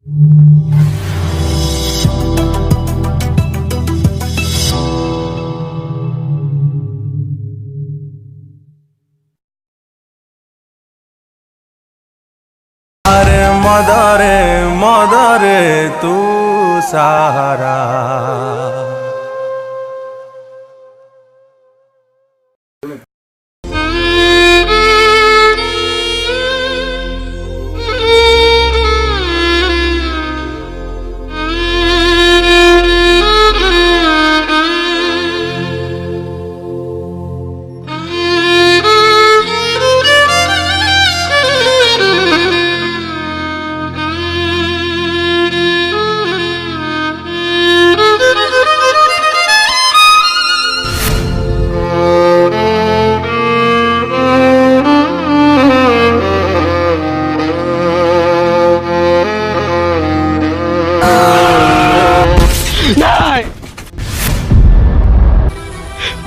अरे मदरे मदरे तू सहारा।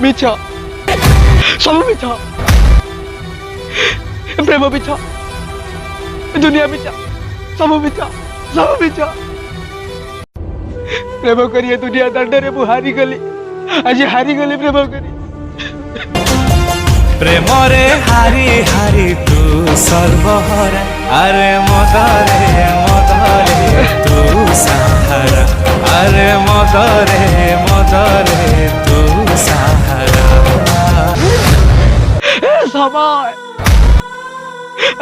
मिछ सब मिछ प्रेम मिछ दुनिया मिछ सब मिछ सब मिछ प्रेम करिए दुनिया दंडरे मु हारी गली आज हारी गली प्रेम करी प्रेम रे हारी हारी तू सर्वहरा। अरे मदरे तू सहारा। अरे मदरे तू सहारा। समय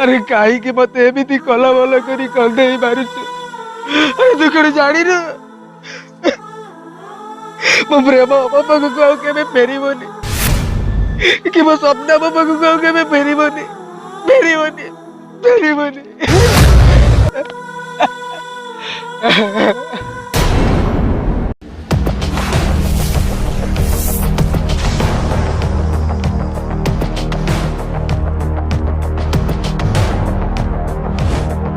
अरे कहीं कि मत एमती कला बल करी कंदे मारुछु अरे तू कौन जानी न मो प्रेम मो पाक को केबे फेरिबोनी कि मो सपना मो पाक को केबे फेरिबोनी फेरिबोनी फेरिबोनी